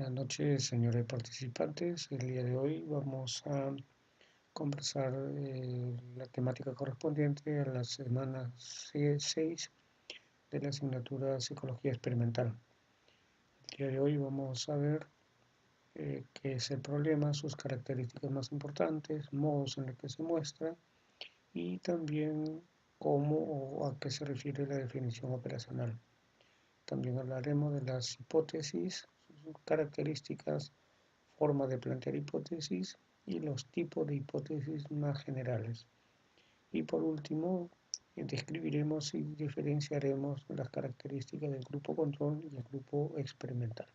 Buenas noches, señores participantes. El día de hoy vamos a conversar la temática correspondiente a la semana 6 de la asignatura Psicología Experimental. El día de hoy vamos a ver qué es el problema, sus características más importantes, modos en los que se muestra y también cómo o a qué se refiere la definición operacional. También hablaremos de las hipótesis, sus características, forma de plantear hipótesis y los tipos de hipótesis más generales. Y por último, describiremos y diferenciaremos las características del grupo control y el grupo experimental.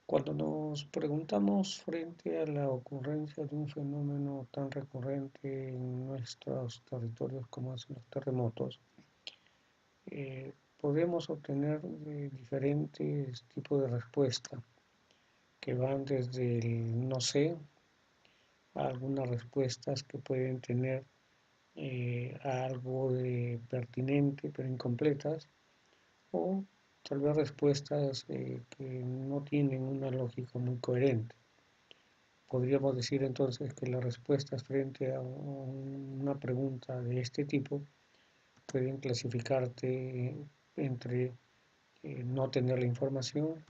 Cuando nos preguntamos frente a la ocurrencia de un fenómeno tan recurrente en nuestros territorios como son los terremotos, podemos obtener diferentes tipos de respuesta que van desde el no sé a algunas respuestas que pueden tener algo de pertinente pero incompletas, o tal vez respuestas que no tienen una lógica muy coherente. Podríamos decir entonces que las respuestas frente a una pregunta de este tipo pueden clasificarte entre no tener la información,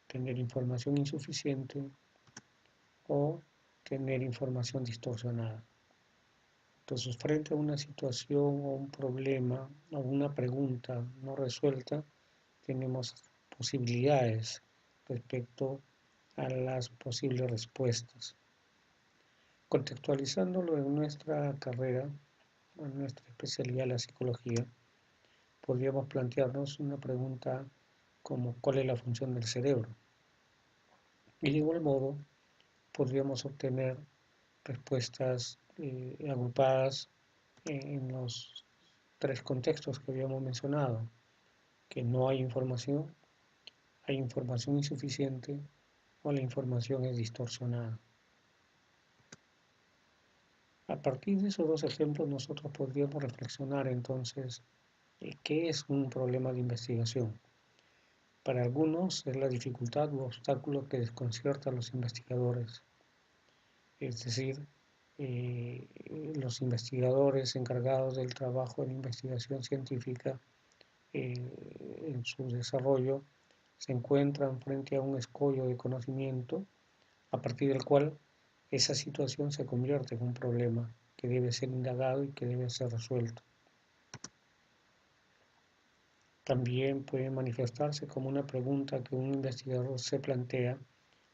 tener información insuficiente o tener información distorsionada. Entonces, frente a una situación o un problema o una pregunta no resuelta, tenemos posibilidades respecto a las posibles respuestas. Contextualizándolo en nuestra carrera, en nuestra especialidad, la psicología, podríamos plantearnos una pregunta como ¿cuál es la función del cerebro? Y de igual modo, podríamos obtener respuestas agrupadas en los tres contextos que habíamos mencionado, que no hay información insuficiente o la información es distorsionada. A partir de esos dos ejemplos nosotros podríamos reflexionar entonces qué es un problema de investigación. Para algunos es la dificultad u obstáculo que desconcierta a los investigadores, es decir, los investigadores encargados del trabajo de investigación científica en su desarrollo se encuentran frente a un escollo de conocimiento a partir del cual esa situación se convierte en un problema que debe ser indagado y que debe ser resuelto. También puede manifestarse como una pregunta que un investigador se plantea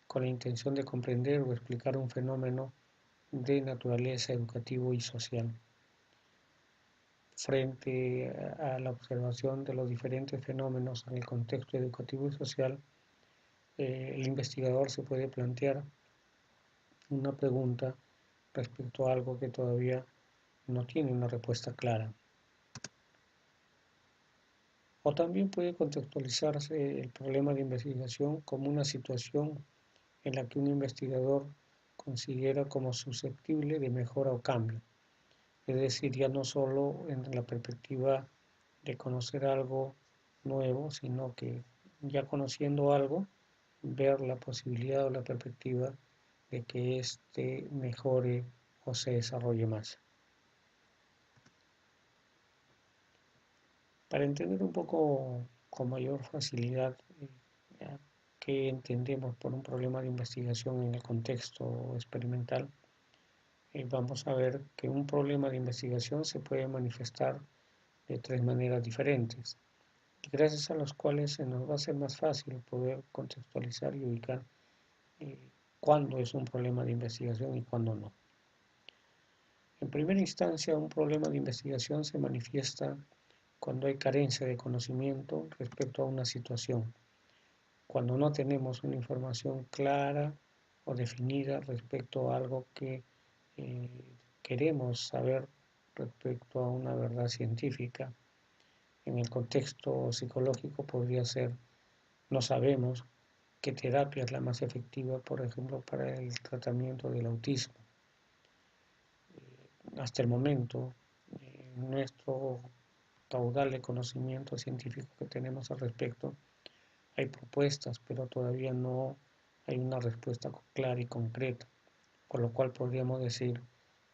con la intención de comprender o explicar un fenómeno de naturaleza educativo y social. Frente a la observación de los diferentes fenómenos en el contexto educativo y social, el investigador se puede plantear una pregunta respecto a algo que todavía no tiene una respuesta clara. O también puede contextualizarse el problema de investigación como una situación en la que un investigador considera como susceptible de mejora o cambio. Es decir, ya no solo en la perspectiva de conocer algo nuevo, sino que ya conociendo algo, ver la posibilidad o la perspectiva de que éste mejore o se desarrolle más. Para entender un poco con mayor facilidad qué entendemos por un problema de investigación en el contexto experimental, vamos a ver que un problema de investigación se puede manifestar de tres maneras diferentes, gracias a las cuales se nos va a hacer más fácil poder contextualizar y ubicar cuándo es un problema de investigación y cuándo no. En primera instancia, un problema de investigación se manifiesta cuando hay carencia de conocimiento respecto a una situación, cuando no tenemos una información clara o definida respecto a algo que queremos saber respecto a una verdad científica. En el contexto psicológico podría ser, no sabemos qué terapia es la más efectiva, por ejemplo, para el tratamiento del autismo. Hasta el momento, nuestro caudal de conocimiento científico que tenemos al respecto, hay propuestas, pero todavía no hay una respuesta clara y concreta, con lo cual podríamos decir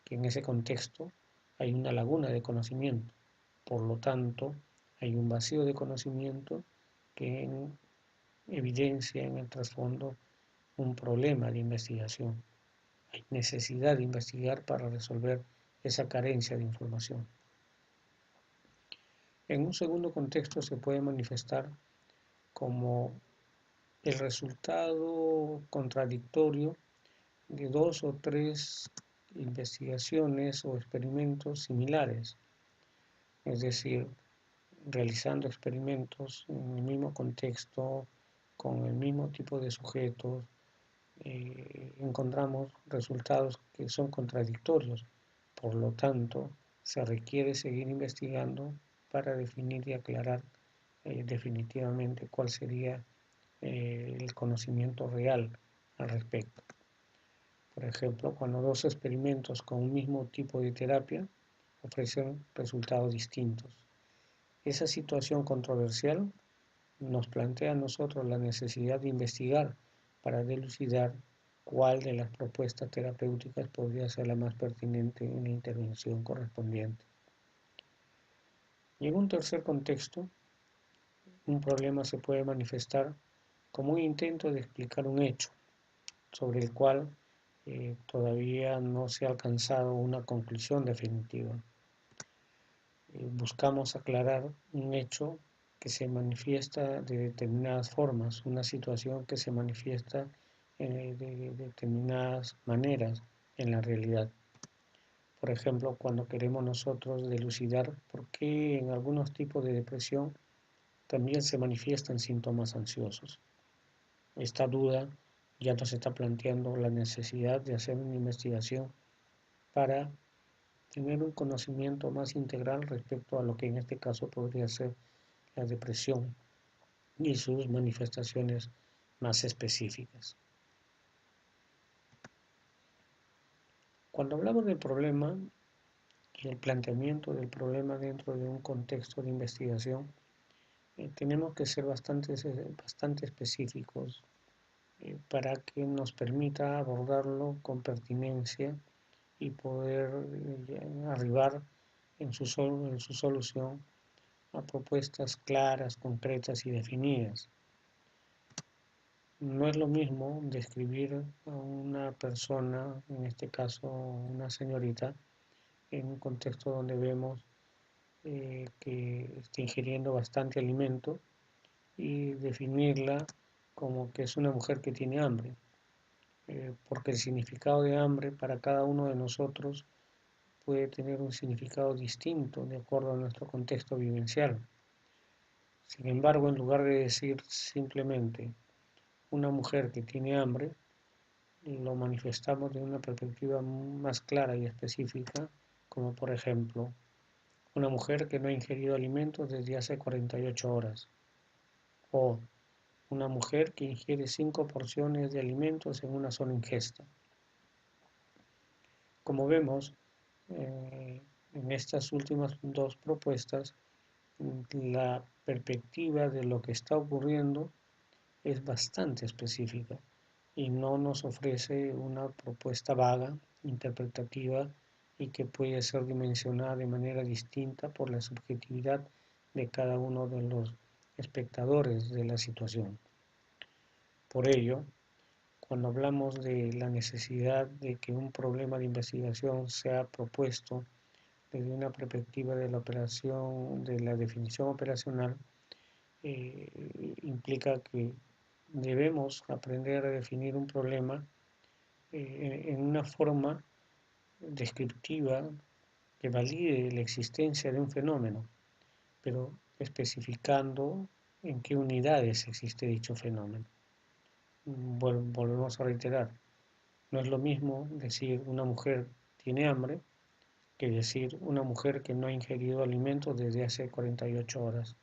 que en ese contexto hay una laguna de conocimiento. Por lo tanto, hay un vacío de conocimiento que evidencia en el trasfondo un problema de investigación. Hay necesidad de investigar para resolver esa carencia de información. En un segundo contexto se puede manifestar como el resultado contradictorio de dos o tres investigaciones o experimentos similares, es decir, realizando experimentos en el mismo contexto, con el mismo tipo de sujetos, encontramos resultados que son contradictorios. Por lo tanto, se requiere seguir investigando para definir y aclarar definitivamente cuál sería el conocimiento real al respecto. Por ejemplo, cuando dos experimentos con un mismo tipo de terapia ofrecen resultados distintos. Esa situación controversial nos plantea a nosotros la necesidad de investigar para dilucidar cuál de las propuestas terapéuticas podría ser la más pertinente en la intervención correspondiente. Y en un tercer contexto, un problema se puede manifestar como un intento de explicar un hecho sobre el cual todavía no se ha alcanzado una conclusión definitiva. Buscamos aclarar un hecho que se manifiesta de determinadas formas, una situación que se manifiesta de determinadas maneras en la realidad. Por ejemplo, cuando queremos nosotros dilucidar por qué en algunos tipos de depresión también se manifiestan síntomas ansiosos. Esta duda ya nos está planteando la necesidad de hacer una investigación para tener un conocimiento más integral respecto a lo que en este caso podría ser la depresión y sus manifestaciones más específicas. Cuando hablamos del problema y el planteamiento del problema dentro de un contexto de investigación, tenemos que ser bastante específicos para que nos permita abordarlo con pertinencia y poder arribar en su solución a propuestas claras, concretas y definidas. No es lo mismo describir a una persona, en este caso una señorita, en un contexto donde vemos que está ingiriendo bastante alimento y definirla como que es una mujer que tiene hambre, porque el significado de hambre para cada uno de nosotros puede tener un significado distinto de acuerdo a nuestro contexto vivencial. Sin embargo, en lugar de decir simplemente una mujer que tiene hambre, lo manifestamos de una perspectiva más clara y específica, como por ejemplo, una mujer que no ha ingerido alimentos desde hace 48 horas, o una mujer que ingiere 5 porciones de alimentos en una sola ingesta. Como vemos, en estas últimas dos propuestas, la perspectiva de lo que está ocurriendo es bastante específica y no nos ofrece una propuesta vaga, interpretativa y que puede ser dimensionada de manera distinta por la subjetividad de cada uno de los espectadores de la situación. Por ello, cuando hablamos de la necesidad de que un problema de investigación sea propuesto desde una perspectiva de la operación, de la definición operacional, implica que debemos aprender a definir un problema en una forma descriptiva que valide la existencia de un fenómeno, pero especificando en qué unidades existe dicho fenómeno. Volvemos a reiterar, no es lo mismo decir una mujer tiene hambre que decir una mujer que no ha ingerido alimentos desde hace 48 horas.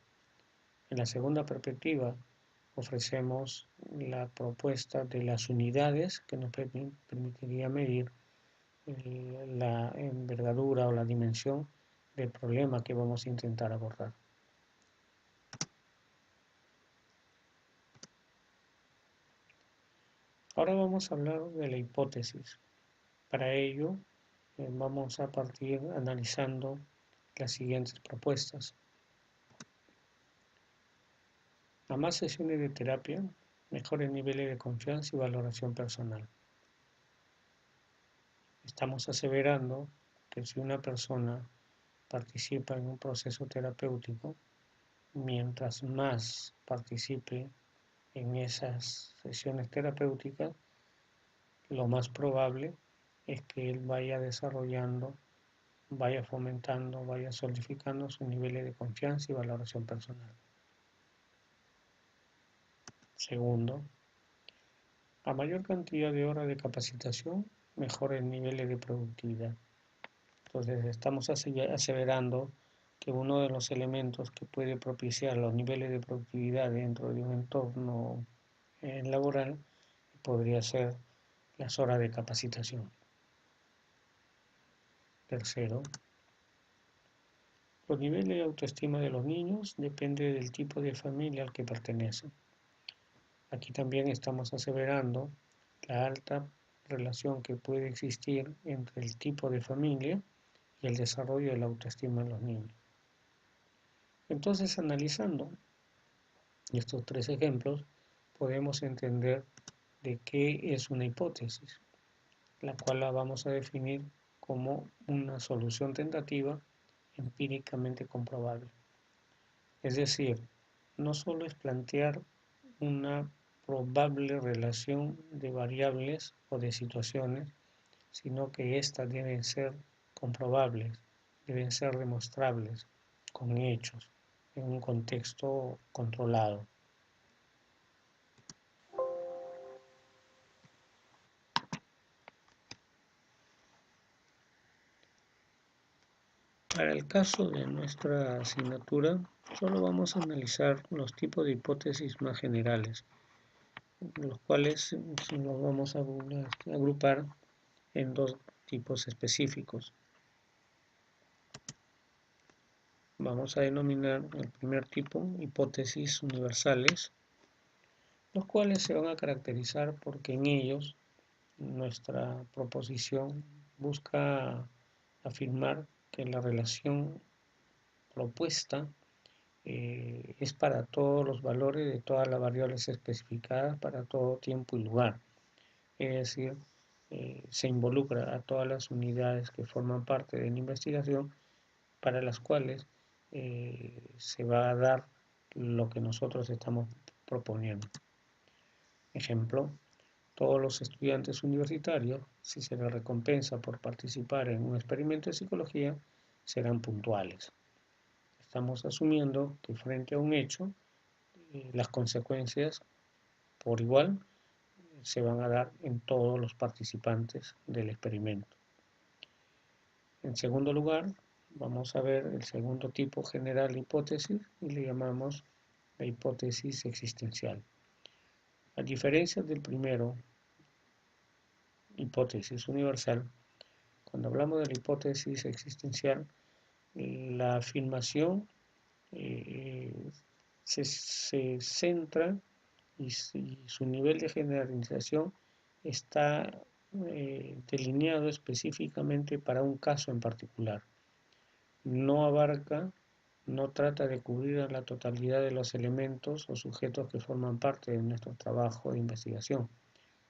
En la segunda perspectiva, ofrecemos la propuesta de las unidades que nos permitiría medir la envergadura o la dimensión del problema que vamos a intentar abordar. Ahora vamos a hablar de la hipótesis. Para ello, vamos a partir analizando las siguientes propuestas. A más sesiones de terapia, mejores niveles de confianza y valoración personal. Estamos aseverando que si una persona participa en un proceso terapéutico, mientras más participe en esas sesiones terapéuticas, lo más probable es que él vaya desarrollando, vaya fomentando, vaya solidificando sus niveles de confianza y valoración personal. Segundo, a mayor cantidad de horas de capacitación, mejores niveles de productividad. Entonces estamos aseverando que uno de los elementos que puede propiciar los niveles de productividad dentro de un entorno laboral podría ser las horas de capacitación. Tercero, los niveles de autoestima de los niños dependen del tipo de familia al que pertenecen. Aquí también estamos aseverando la alta relación que puede existir entre el tipo de familia y el desarrollo de la autoestima en los niños. Entonces, analizando estos tres ejemplos, podemos entender de qué es una hipótesis, la cual la vamos a definir como una solución tentativa empíricamente comprobable. Es decir, no solo es plantear una probable relación de variables o de situaciones, sino que éstas deben ser comprobables, deben ser demostrables con hechos, en un contexto controlado. Para el caso de nuestra asignatura, solo vamos a analizar los tipos de hipótesis más generales, los cuales nos vamos a agrupar en dos tipos específicos. Vamos a denominar el primer tipo hipótesis universales, los cuales se van a caracterizar porque en ellos nuestra proposición busca afirmar que la relación propuesta es para todos los valores de todas las variables especificadas para todo tiempo y lugar. Es decir, se involucra a todas las unidades que forman parte de la investigación para las cuales se va a dar lo que nosotros estamos proponiendo. Ejemplo, todos los estudiantes universitarios, si se les recompensa por participar en un experimento de psicología, serán puntuales. Estamos asumiendo que frente a un hecho, las consecuencias por igual se van a dar en todos los participantes del experimento. En segundo lugar, vamos a ver el segundo tipo general de hipótesis y le llamamos la hipótesis existencial. A diferencia del primero, hipótesis universal, cuando hablamos de la hipótesis existencial, la afirmación se centra y su nivel de generalización está delineado específicamente para un caso en particular. No abarca, no trata de cubrir a la totalidad de los elementos o sujetos que forman parte de nuestro trabajo de investigación,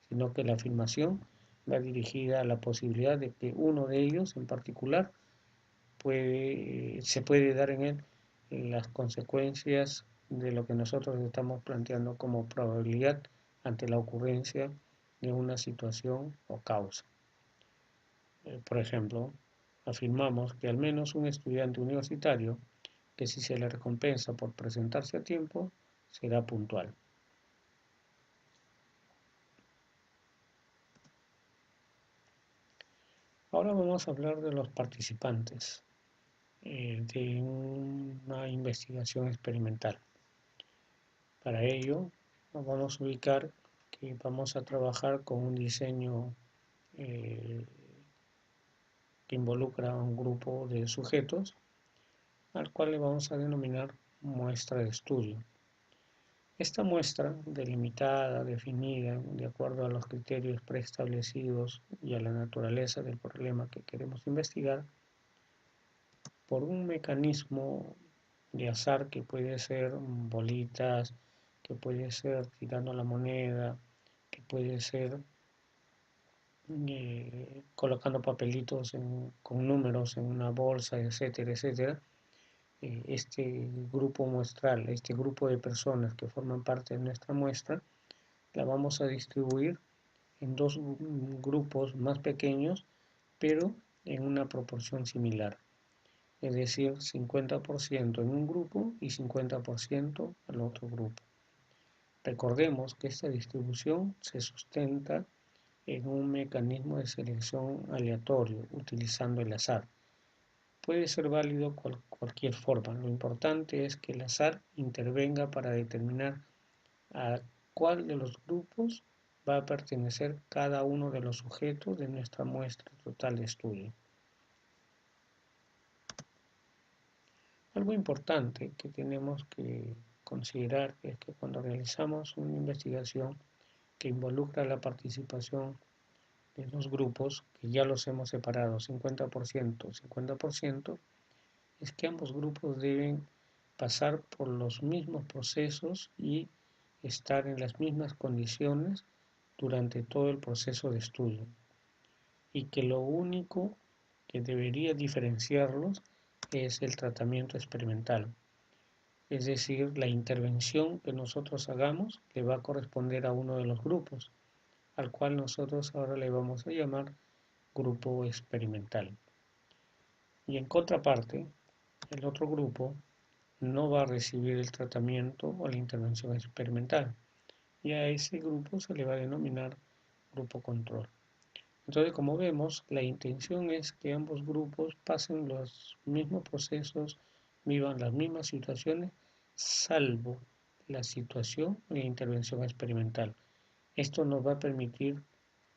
sino que la afirmación va dirigida a la posibilidad de que uno de ellos en particular se puede dar en él las consecuencias de lo que nosotros estamos planteando como probabilidad ante la ocurrencia de una situación o causa. Por ejemplo, afirmamos que al menos un estudiante universitario que si se le recompensa por presentarse a tiempo, será puntual. Ahora vamos a hablar de los participantes de una investigación experimental. Para ello, nos vamos a ubicar que vamos a trabajar con un diseño que involucra a un grupo de sujetos al cual le vamos a denominar muestra de estudio. Esta muestra, delimitada, definida, de acuerdo a los criterios preestablecidos y a la naturaleza del problema que queremos investigar, por un mecanismo de azar que puede ser bolitas, que puede ser tirando la moneda, que puede ser colocando papelitos con números en una bolsa, etcétera, etcétera. Este grupo muestral, este grupo de personas que forman parte de nuestra muestra, la vamos a distribuir en dos grupos más pequeños, pero en una proporción similar. Es decir, 50% en un grupo y 50% al otro grupo. Recordemos que esta distribución se sustenta en un mecanismo de selección aleatorio, utilizando el azar. Puede ser válido cualquier forma, lo importante es que el azar intervenga para determinar a cuál de los grupos va a pertenecer cada uno de los sujetos de nuestra muestra total de estudio. Algo importante que tenemos que considerar es que cuando realizamos una investigación que involucra la participación de dos grupos, que ya los hemos separado 50%, 50%, es que ambos grupos deben pasar por los mismos procesos y estar en las mismas condiciones durante todo el proceso de estudio, y que lo único que debería diferenciarlos es el tratamiento experimental, es decir, la intervención que nosotros hagamos le va a corresponder a uno de los grupos, al cual nosotros ahora le vamos a llamar grupo experimental. Y en contraparte, el otro grupo no va a recibir el tratamiento o la intervención experimental, y a ese grupo se le va a denominar grupo control. Entonces, como vemos, la intención es que ambos grupos pasen los mismos procesos, vivan las mismas situaciones, salvo la situación de intervención experimental. Esto nos va a permitir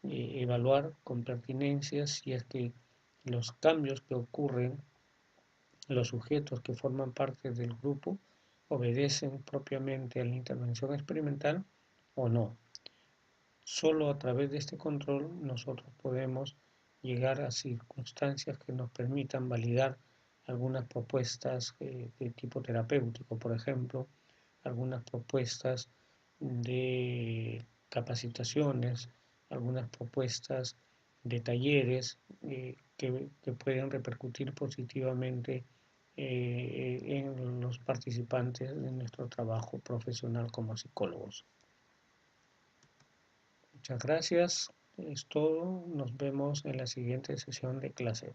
evaluar con pertinencia si es que los cambios que ocurren, los sujetos que forman parte del grupo, obedecen propiamente a la intervención experimental o no. Solo a través de este control nosotros podemos llegar a circunstancias que nos permitan validar algunas propuestas de tipo terapéutico, por ejemplo, algunas propuestas de capacitaciones, algunas propuestas de talleres que pueden repercutir positivamente en los participantes de nuestro trabajo profesional como psicólogos. Muchas gracias, es todo, nos vemos en la siguiente sesión de clase.